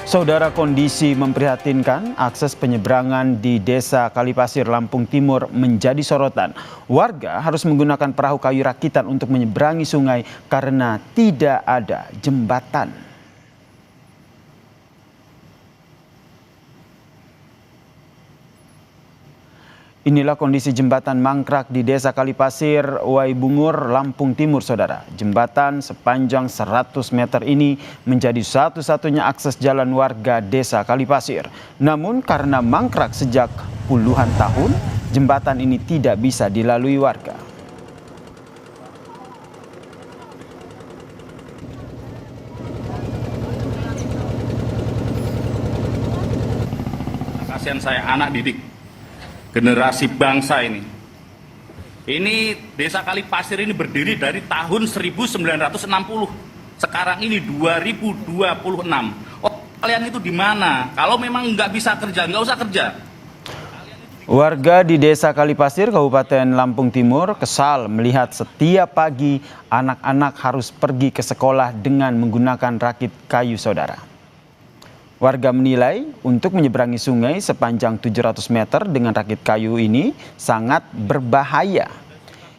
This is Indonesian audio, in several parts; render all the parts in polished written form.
Saudara, kondisi memprihatinkan. Akses penyeberangan di Desa Kalipasir, Lampung Timur menjadi sorotan. Warga harus menggunakan perahu kayu rakitan untuk menyeberangi sungai karena tidak ada jembatan. Inilah kondisi jembatan mangkrak di Desa Kalipasir, Waibungur, Lampung Timur, saudara. Jembatan sepanjang 100 meter ini menjadi satu-satunya akses jalan warga Desa Kalipasir. Namun karena mangkrak sejak puluhan tahun, jembatan ini tidak bisa dilalui warga. Kasihan saya, anak didik generasi bangsa ini. Ini Desa Kalipasir ini berdiri dari tahun 1960. Sekarang ini 2026. Oh, kalian itu di mana? Kalau memang nggak bisa kerja, nggak usah kerja. Warga di Desa Kalipasir, Kabupaten Lampung Timur, kesal melihat setiap pagi anak-anak harus pergi ke sekolah dengan menggunakan rakit kayu, saudara. Warga menilai untuk menyeberangi sungai sepanjang 700 meter dengan rakit kayu ini sangat berbahaya.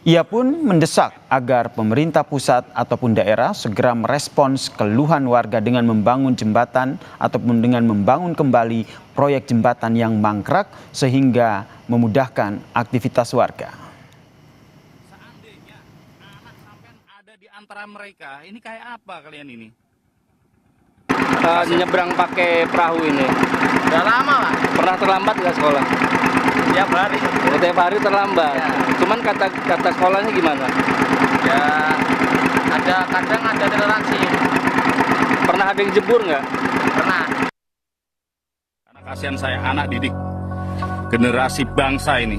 Ia pun mendesak agar pemerintah pusat ataupun daerah segera merespons keluhan warga dengan membangun jembatan ataupun dengan membangun kembali proyek jembatan yang mangkrak sehingga memudahkan aktivitas warga. Seandainya anak sampean ada di antara mereka, ini kayak apa kalian ini? Nyebrang pakai perahu ini. Udah lama lah. Pernah terlambat nggak sekolah? Tiap hari. Tiap hari terlambat. Ya. Cuman kata sekolahnya gimana? Ya kadang ada toleransi. Pernah ada yang jebur nggak? Pernah. Karena kasihan saya, anak didik generasi bangsa ini.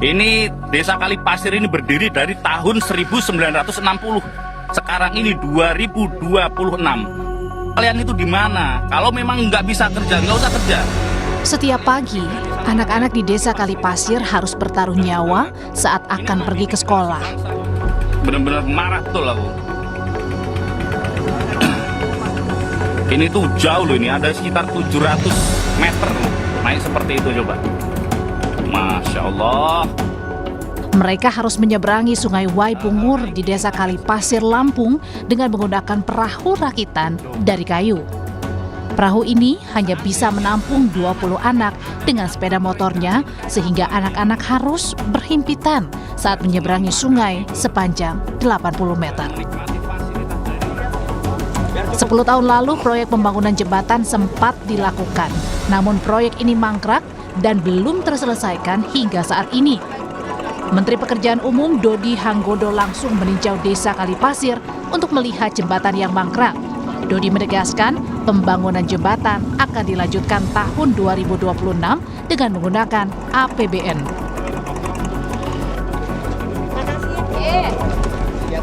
Ini Desa Kalipasir ini berdiri dari tahun 1960. Sekarang ini 2026. Kalian itu di mana? Kalau memang nggak bisa kerja, nggak usah kerja. Setiap pagi, anak-anak di Desa Kalipasir harus bertaruh nyawa saat akan pergi ke sekolah. Benar-benar marah betul aku. Ini tuh jauh loh, ini ada sekitar 700 meter loh. Naik seperti itu coba. Masya Allah. Mereka harus menyeberangi sungai Waibungur di Desa Kalipasir, Lampung dengan menggunakan perahu rakitan dari kayu. Perahu ini hanya bisa menampung 20 anak dengan sepeda motornya sehingga anak-anak harus berhimpitan saat menyeberangi sungai sepanjang 80 meter. 10 tahun lalu proyek pembangunan jembatan sempat dilakukan, namun proyek ini mangkrak dan belum terselesaikan hingga saat ini. Menteri Pekerjaan Umum Dodi Hanggodo langsung meninjau Desa Kalipasir untuk melihat jembatan yang mangkrak. Dodi menegaskan pembangunan jembatan akan dilanjutkan tahun 2026 dengan menggunakan APBN.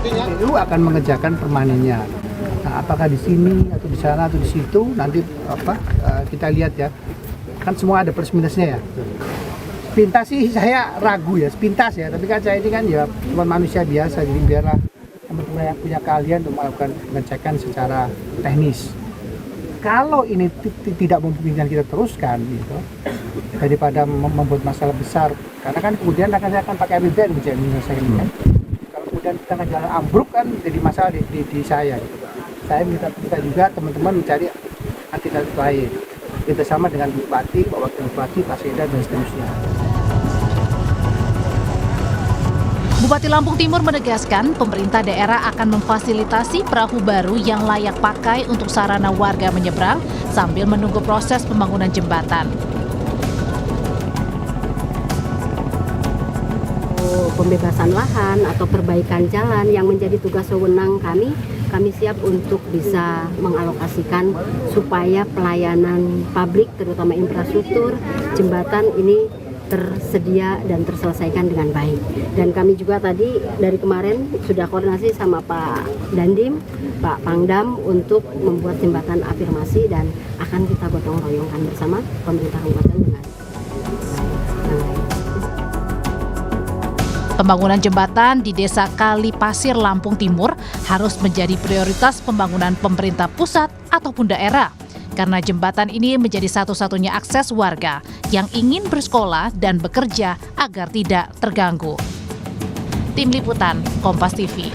Itu akan mengerjakan permanennya. Nah, apakah di sini atau di sana atau di situ nanti kita lihat ya. Kan semua ada plus minusnya ya. Sepintas sih saya ragu ya, sepintas ya, tapi kan saya ini kan ya cuma manusia biasa, jadi biarlah teman-teman yang punya keahlian untuk melakukan pengecekan secara teknis. Kalau ini tidak memungkinkan kita teruskan gitu, daripada membuat masalah besar, karena kan kemudian saya akan pakai APBN menyelesaikan ini kan. Kalau kemudian kita jalan ambruk kan jadi masalah di saya. Gitu. Saya minta juga teman-teman mencari alternatif lain. Kita sama dengan Bupati, Pak Wakil Bupati, Pak Sekda, dan seterusnya. Bupati Lampung Timur menegaskan pemerintah daerah akan memfasilitasi perahu baru yang layak pakai untuk sarana warga menyeberang sambil menunggu proses pembangunan jembatan. Pembebasan lahan atau perbaikan jalan yang menjadi tugas wewenang kami siap untuk bisa mengalokasikan supaya pelayanan publik terutama infrastruktur jembatan ini tersedia dan terselesaikan dengan baik. Dan kami juga tadi dari kemarin sudah koordinasi sama Pak Dandim, Pak Pangdam untuk membuat jembatan afirmasi dan akan kita gotong royongkan bersama pemerintah kabupaten dengan Pembangunan jembatan di Desa Kalipasir, Lampung Timur harus menjadi prioritas pembangunan pemerintah pusat ataupun daerah. karena jembatan ini menjadi satu-satunya akses warga yang ingin bersekolah dan bekerja agar tidak terganggu. Tim Liputan, Kompas TV.